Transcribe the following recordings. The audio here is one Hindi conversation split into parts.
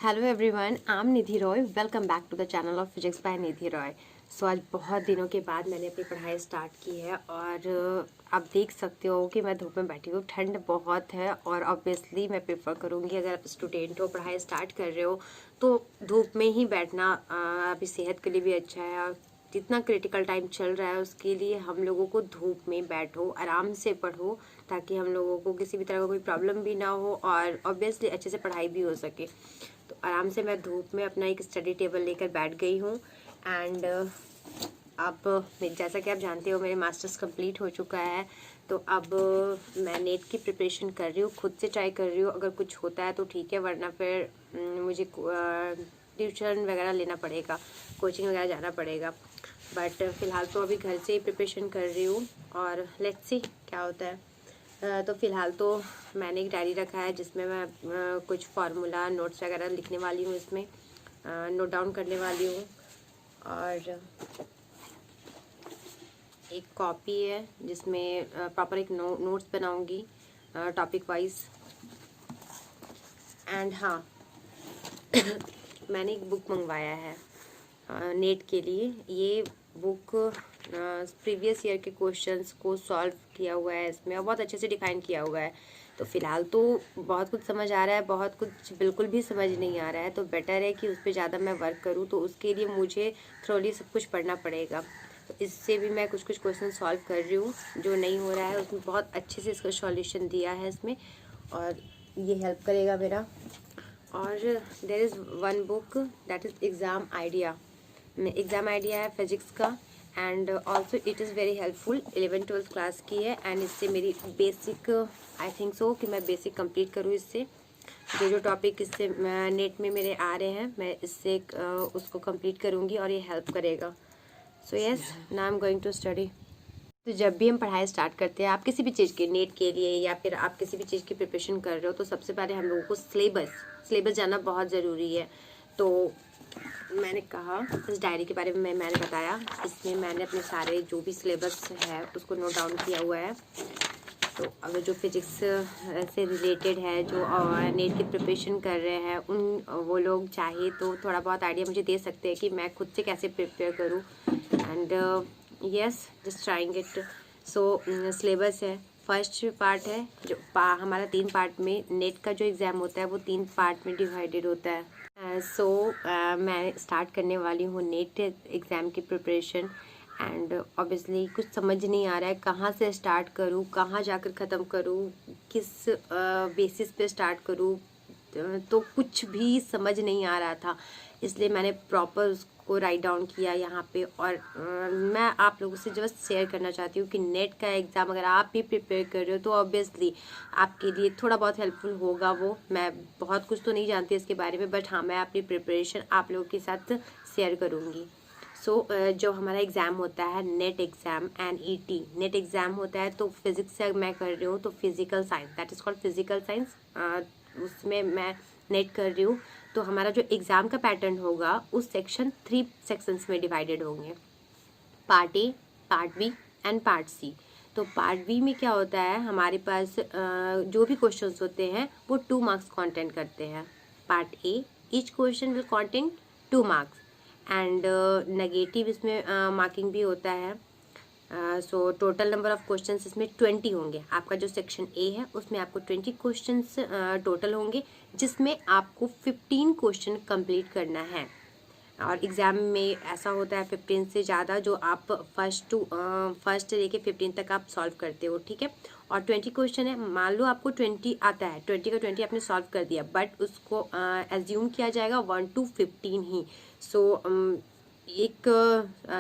Hello everyone, I am Nidhi Roy. Welcome back to the channel of physics by Nidhi Roy. So आज बहुत दिनों के बाद मैंने अपनी पढ़ाई स्टार्ट की है और आप देख सकते हो कि मैं धूप में बैठी हूँ। ठंड बहुत है और ऑब्वियसली मैं प्रेफर करूँगी, अगर आप स्टूडेंट हो, पढ़ाई स्टार्ट कर रहे हो तो धूप में ही बैठना आपकी सेहत के लिए भी अच्छा है। और जितना क्रिटिकल टाइम चल रहा है उसके लिए हम लोगों को धूप में बैठो, आराम से पढ़ो, ताकि हम लोगों को किसी भी तरह का कोई प्रॉब्लम भी ना हो और ऑब्वियसली अच्छे से पढ़ाई भी हो सके। तो आराम से मैं धूप में अपना एक स्टडी टेबल लेकर बैठ गई हूँ। एंड अब जैसा कि आप जानते हो मेरे मास्टर्स कंप्लीट हो चुका है, तो अब मैं नेट की प्रिपरेशन कर रही हूँ, खुद से ट्राई कर रही हूँ। अगर कुछ होता है तो ठीक है, वरना फिर मुझे ट्यूशन वगैरह लेना पड़ेगा, कोचिंग वगैरह जाना पड़ेगा। बट फ़िलहाल तो अभी घर से ही प्रिपरेशन कर रही हूँ और लेट्स सी क्या होता है। तो फ़िलहाल तो मैंने एक डायरी रखा है जिसमें मैं कुछ फार्मूला नोट्स वगैरह लिखने वाली हूँ, इसमें नोट डाउन करने वाली हूँ। और एक कॉपी है जिसमें प्रॉपर एक नोट्स बनाऊँगी टॉपिक वाइज। एंड हाँ मैंने एक बुक मंगवाया है नेट के लिए। ये बुक प्रीवियस ईयर के क्वेश्चंस को सॉल्व किया हुआ है इसमें, और बहुत अच्छे से डिफाइन किया हुआ है। तो फ़िलहाल तो बहुत कुछ समझ आ रहा है, बहुत कुछ बिल्कुल भी समझ नहीं आ रहा है। तो बेटर है कि उस पर ज़्यादा मैं वर्क करूँ, तो उसके लिए मुझे थ्रोली सब कुछ पढ़ना पड़ेगा। तो इससे भी मैं कुछ कुछ क्वेश्चन सॉल्व कर रही हूँ, जो नहीं हो रहा है उसमें बहुत अच्छे से इसका सॉल्यूशन दिया है इसमें, और ये हेल्प करेगा मेरा। और there is one book that is exam idea है फिजिक्स का। And also it is very helpful, 11th-12th class की है। एंड इससे मेरी बेसिक आई थिंक सो कि मैं बेसिक कंप्लीट करूँ इससे। जो टॉपिक इससे नेट में मेरे आ रहे हैं, मैं इससे उसको कंप्लीट करूँगी और ये हेल्प करेगा। So yes, now I am going to study. तो जब भी हम पढ़ाई स्टार्ट करते हैं, आप किसी भी चीज़ के नेट के लिए या फिर आप किसी भी चीज़ की प्रिपरेशन कर रहे हो, तो सबसे पहले हम लोगों को सिलेबस जानना बहुत ज़रूरी है। तो मैंने कहा इस डायरी के बारे में मैंने बताया, इसमें मैंने अपने सारे जो भी सिलेबस है उसको नोट डाउन किया हुआ है। तो अगर जो फिजिक्स से रिलेटेड है, जो नेट की प्रिपरेशन कर रहे हैं, वो लोग चाहे तो थोड़ा बहुत आइडिया मुझे दे सकते हैं कि मैं खुद से कैसे प्रिपेयर करूँ। And yes, just trying it. So syllabus है, फर्स्ट पार्ट है जो हमारा 3 पार्ट में नेट का जो एग्ज़ाम होता है वो 3 पार्ट में डिवाइडेड होता है। मैं स्टार्ट करने वाली हूँ नेट एग्ज़ाम की प्रिपरेशन। एंड ऑब्वियसली कुछ समझ नहीं आ रहा है, कहाँ से स्टार्ट करूँ, कहाँ जाकर ख़त्म करूँ, किस बेसिस पे स्टार्ट करूँ। तो कुछ भी समझ नहीं आ रहा था, इसलिए मैंने प्रॉपर उसको राइट डाउन किया यहाँ पे। और मैं आप लोगों से जस्ट शेयर करना चाहती हूँ कि नेट का एग्ज़ाम अगर आप भी प्रिपेयर कर रहे हो तो ऑब्वियसली आपके लिए थोड़ा बहुत हेल्पफुल होगा वो। मैं बहुत कुछ तो नहीं जानती इसके बारे में, बट हाँ, मैं अपनी प्रिपरेशन आप लोगों के साथ शेयर करूँगी। जो हमारा एग्ज़ाम होता है net exam NET net exam होता है, तो फिज़िक्स से मैं कर रही हूँ, तो physical science, that is called physical science, उसमें मैं नेट कर रही हूँ। तो हमारा जो एग्ज़ाम का पैटर्न होगा उस 3 सेक्शंस में डिवाइडेड होंगे, part A, part B and part C. तो पार्ट बी में क्या होता है, हमारे पास जो भी क्वेश्चंस होते हैं वो 2 मार्क्स कंटेंट करते हैं। Part A, each question will contain 2 marks and negative इसमें मार्किंग भी होता है। So total number of questions इसमें 20 होंगे। आपका जो सेक्शन ए है उसमें आपको 20 क्वेश्चंस टोटल होंगे, जिसमें आपको 15 क्वेश्चन कंप्लीट करना है। और एग्ज़ाम में ऐसा होता है 15 से ज़्यादा, जो आप फर्स्ट से लेके 15 तक आप सॉल्व करते हो, ठीक है। और 20 क्वेश्चन है, मान लो आपको 20 आता है, 20 का 20 आपने सॉल्व कर दिया, बट उसको एज्यूम किया जाएगा 1 to 15 ही। सो एक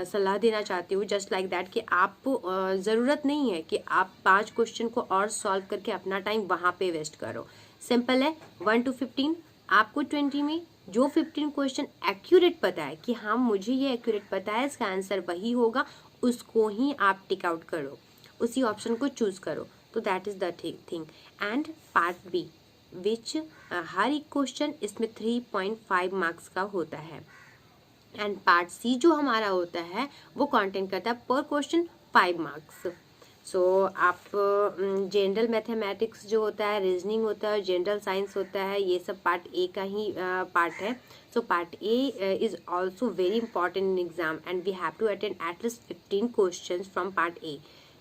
सलाह देना चाहती हूँ जस्ट लाइक दैट कि आप ज़रूरत नहीं है कि आप 5 क्वेश्चन को और सॉल्व करके अपना टाइम वहाँ पे वेस्ट करो। सिंपल है, 1 to 15, आपको 20 में जो 15 क्वेश्चन एक्यूरेट पता है कि हाँ मुझे ये एक्यूरेट पता है, इसका आंसर वही होगा, उसको ही आप टिक आउट करो, उसी ऑप्शन को चूज करो। तो that is the thing. And part B which हर एक क्वेश्चन इसमें 3.5 मार्क्स का होता है। एंड पार्ट सी जो हमारा होता है वो कंटेंट करता है पर क्वेश्चन 5 मार्क्स। सो आप जनरल मैथमेटिक्स जो होता है, रीजनिंग होता है, जनरल साइंस होता है, ये सब पार्ट ए का ही पार्ट है. So part A is also very important in exam and we have to attend at least 15 question from part A.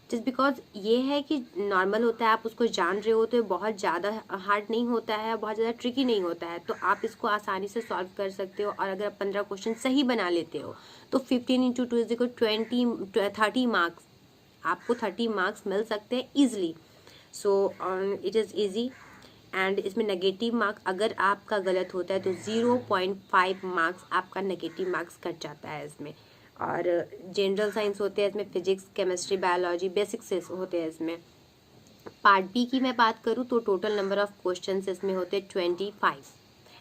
Just because ये है कि नॉर्मल होता है, आप उसको जान रहे हो तो बहुत ज़्यादा हार्ड नहीं होता है, बहुत ज़्यादा ट्रिकी नहीं होता है, तो आप इसको आसानी से सॉल्व कर सकते हो. और अगर आप 15 क्वेश्चन सही बना लेते हो तो 15 × 2 = 30 मार्क्स. आपको 30 मार्क्स मिल सकते हैं easily. So it is easy. And इसमें नेगेटिव मार्क अगर आपका गलत होता है तो 0.5 मार्क्स आपका नेगेटिव मार्क्स कट जाता है इसमें. और जनरल साइंस होते हैं इसमें, फिजिक्स, केमिस्ट्री, बायोलॉजी, बेसिक्स होते हैं इसमें. पार्ट बी की मैं बात करूँ तो टोटल नंबर ऑफ क्वेश्चन इसमें होते हैं 25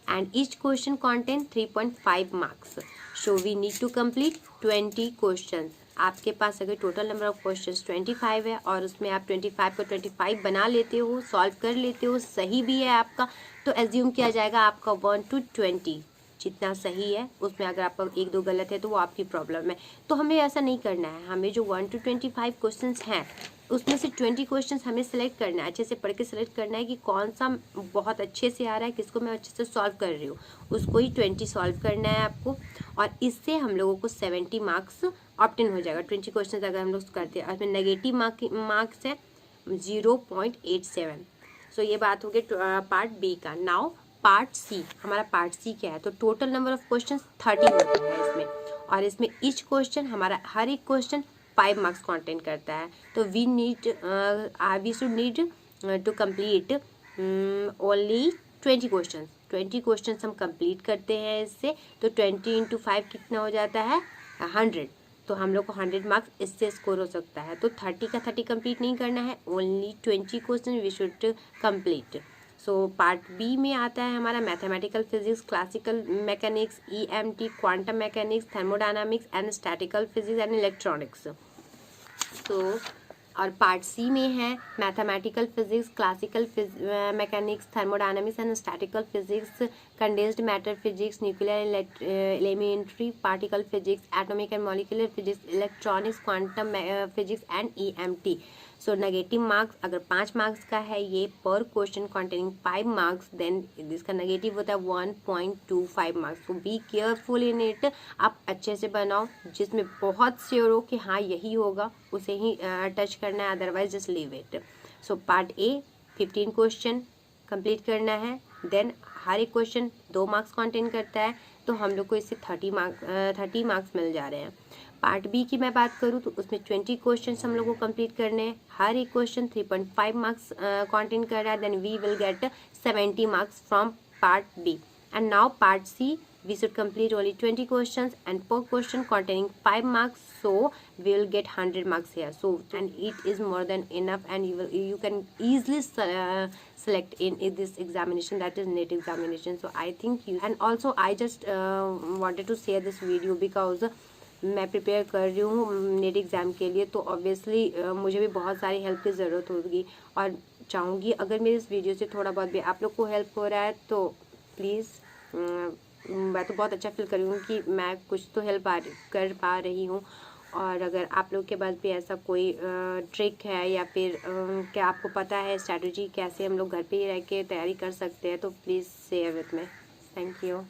and each question content 3.5 marks. So we need to complete 20 question. आपके पास अगर टोटल नंबर ऑफ क्वेश्चंस 25 है और उसमें आप 25 को 25 बना लेते हो, सॉल्व कर लेते हो, सही भी है आपका, तो एज्यूम किया जाएगा आपका 1 to 20 जितना सही है. उसमें अगर आपका 1-2 गलत है तो वो आपकी प्रॉब्लम है. तो हमें ऐसा नहीं करना है. हमें जो 1 to 25 क्वेश्चंस हैं उसमें से 20 क्वेश्चंस हमें सेलेक्ट करना है, अच्छे से पढ़ के सेलेक्ट करना है कि कौन सा बहुत अच्छे से आ रहा है, किसको मैं अच्छे से सॉल्व कर रही हूँ, उसको ही 20 सॉल्व करना है आपको. और इससे हम लोगों को 70 मार्क्स ऑप्टेन हो जाएगा. 20 क्वेश्चन अगर हम लोग करते हैं, उसमें नेगेटिव मार्क्स है 0.87. सो ये बात हो गई पार्ट बी का. Now part C. हमारा पार्ट सी क्या है, तो टोटल नंबर ऑफ क्वेश्चन 30 होते हैं इसमें. और इसमें ईच क्वेश्चन, हमारा हर एक क्वेश्चन 5 मार्क्स कॉन्टेंट करता है. तो we should need to complete only 20 question. 20 question हम कंप्लीट करते हैं इससे. तो 20 × 5 कितना हो जाता है 100. तो हम लोग को 100 मार्क्स इससे स्कोर हो सकता है. तो 30 का 30 कंप्लीट नहीं करना है, only 20 question we should complete. So part B में आता है हमारा mathematical physics, classical mechanics, EMT, quantum mechanics, thermodynamics and statistical physics and electronics. तो और पार्ट सी में है mathematical physics, classical mechanics, thermodynamics and statistical physics, condensed matter physics, nuclear elementary particle physics, atomic and molecular physics, electronics, quantum physics and EMT. So negative marks अगर 5 मार्क्स का है ये पर क्वेश्चन कॉन्टेनिंग 5 मार्क्स, देन इसका नेगेटिव होता है 1.25 marks. So be careful in it. आप अच्छे से बनाओ, जिसमें बहुत श्योर हो कि हाँ यही होगा उसे ही टच करना है, otherwise just leave it. So part A 15 question complete करना है. देन हर एक क्वेश्चन 2 मार्क्स कॉन्टेन करता है, तो हम लोग को इससे 30 मार्क्स मिल जा रहे हैं. पार्ट बी की मैं बात करूँ तो उसमें 20 क्वेश्चन हम लोग को कंप्लीट करने हैं. हर एक क्वेश्चन 3.5 मार्क्स कॉन्टेन कर रहा है. Then we will get 70 marks from part B. And now part C we should complete only 20 questions and per question containing 5 marks, so we will get 100 marks here. So and it is more than enough, and you can easily select in this examination, that is NET examination. So I think you, and also I just wanted to share this video because मैं प्रिपेयर कर रही हूँ नेट एग्ज़ाम के लिए, तो ऑब्वियसली मुझे भी बहुत सारी हेल्प की ज़रूरत होगी और चाहूँगी अगर मेरे इस वीडियो से थोड़ा बहुत भी आप लोग को हेल्प हो रहा है तो प्लीज़ मैं तो बहुत अच्छा फील कर रही हूँ कि मैं कुछ तो हेल्प कर पा रही हूँ. और अगर आप लोग के पास भी ऐसा कोई ट्रिक है या फिर क्या आपको पता है स्ट्रैटेजी कैसे हम लोग घर पे ही रह के तैयारी कर सकते हैं, तो please share with me. Thank you.